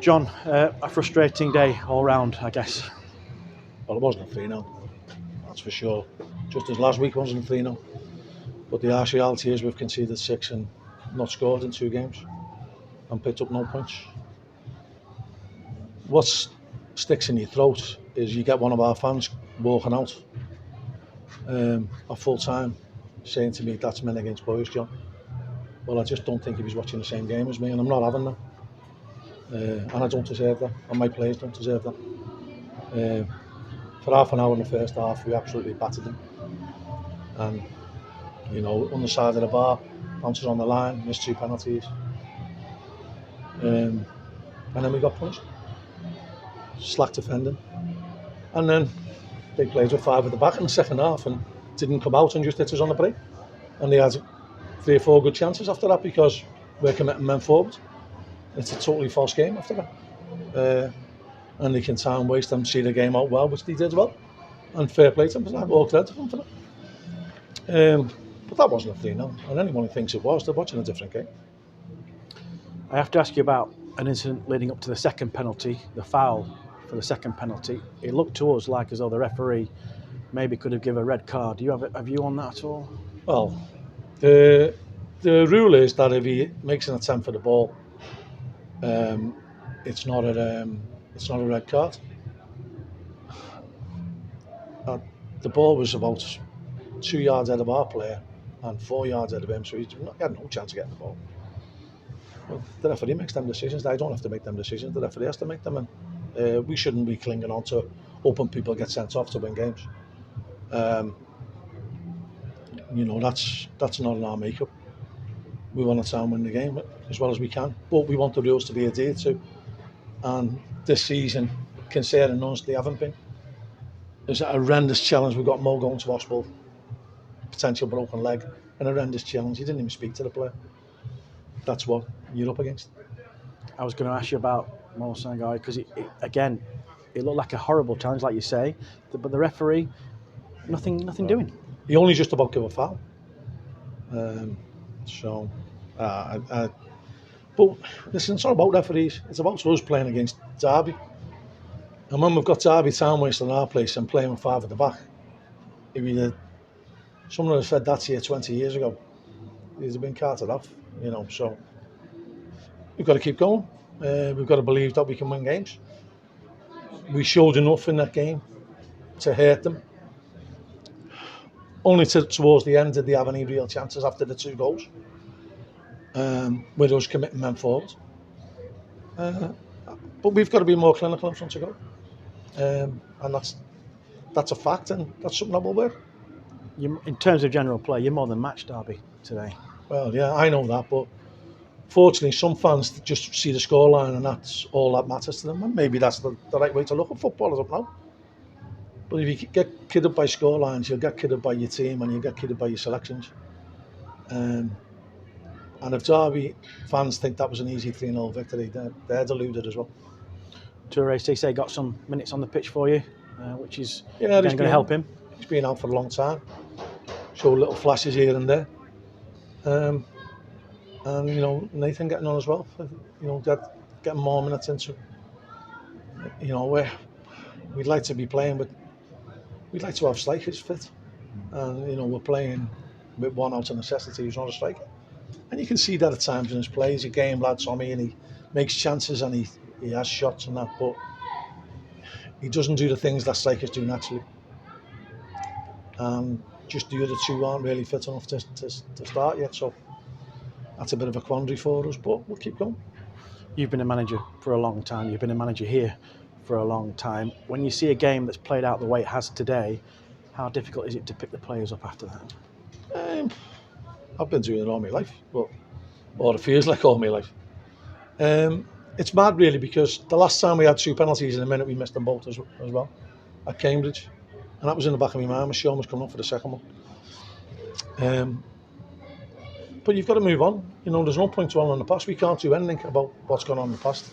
John, a frustrating day all round, I guess. Well, it wasn't a 3-0, that's for sure. Just as last week wasn't a 3-0. But the harsh reality is we've conceded 6 and not scored in 2 games and picked up no points. What sticks in your throat is you get one of our fans walking out at full time saying to me, "That's men against boys, John." Well, I just don't think he was watching the same game as me, and I'm not having that. And I don't deserve that, and my players don't deserve that. For half an hour in the first half, we absolutely battered them. And, on the side of the bar, bounces on the line, missed 2 penalties. And then we got punished. Slack defending. And then they played with 5 at the back in the second half and didn't come out and just hit us on the break. And they had 3 or 4 good chances after that because we're committing men forward. It's a totally false game after that. And they can time waste and see the game out well, which they did well. And fair play to them for that, all credit to them for that. But that wasn't a 3-0, and anyone who thinks it was, they're watching a different game. I have to ask you about an incident leading up to the second penalty, the foul for the second penalty. It looked to us like as though the referee maybe could have given a red card. Do you have a view on that at all? Well, the rule is that if he makes an attempt for the ball, it's not a red card. The ball was about 2 yards ahead of our player and 4 yards ahead of him, so he had no chance of getting the ball. Well, the referee makes them decisions. I don't have to make them decisions. The referee has to make them, and we shouldn't be clinging on to hoping people get sent off to win games. That's not in our makeup. We want to try and win the game as well as we can, but we want the rules to be adhered to. And this season, considering none, they haven't been. There's a horrendous challenge. We've got Mo going to hospital, potential broken leg, an horrendous challenge. He didn't even speak to the player. That's what you're up against. I was going to ask you about Mo Sangai because it looked like a horrible challenge, like you say, but the referee, nothing doing. He only just about gave a foul. But listen, it's not about referees. It's about us playing against Derby. And when we've got Derby time wasting our place and playing with 5 at the back, someone had said that here 20 years ago, he's been carted off, so we've got to keep going. We've got to believe that we can win games. We showed enough in that game to hurt them. Only towards the end did they have any real chances after the 2 goals, with us committing men forward. But we've got to be more clinical in front of goal. And that's a fact, and that's something that will work. In terms of general play, you're more than matched, Derby, today. Well, yeah, I know that, but fortunately some fans just see the scoreline and that's all that matters to them, and maybe that's the right way to look at football, I don't know. But if you get kidded by scorelines, you'll get kidded by your team and you'll get kidded by your selections. And if Derby fans think that was an easy 3-0 victory, they're deluded as well. Toure Cisse got some minutes on the pitch for you, which is going to help him. He's been out for a long time. Showed little flashes here and there. And Nathan getting on as well. Getting more minutes into. We'd like to be playing, but we'd like to have strikers fit. And we're playing with one out of necessity who's not a striker. And you can see that at times in his play. He's a game lad, Tommy, and he makes chances and he has shots and that, but he doesn't do the things that strikers do naturally. And just the other 2 aren't really fit enough to start yet, so that's a bit of a quandary for us, but we'll keep going. You've been a manager for a long time. You've been a manager here for a long time. When you see a game that's played out the way it has today, how difficult is it to pick the players up after that? I've been doing it all my life, or it feels like all my life. It's mad really, because the last time we had 2 penalties in a minute, we missed them both as well at Cambridge, and that was in the back of my mind. My Sean was coming up for the second one. But you've got to move on. There's no point dwelling on the past. We can't do anything about what's gone on in the past.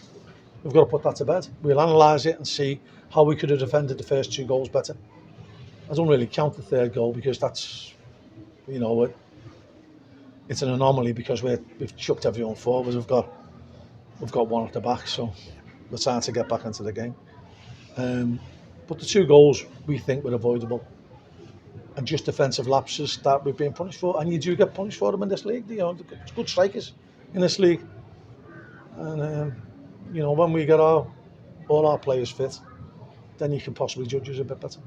We've got to put that to bed. We'll analyse it and see how we could have defended the first 2 goals better. I don't really count the 3rd goal because that's, it's an anomaly because we've chucked everyone forward. We've got one at the back, so we're trying to get back into the game. But the 2 goals we think were avoidable, and just defensive lapses that we've been punished for, and you do get punished for them in this league. You know, it's good strikers in this league, and you know, when we get all our players fit, then you can possibly judge us a bit better.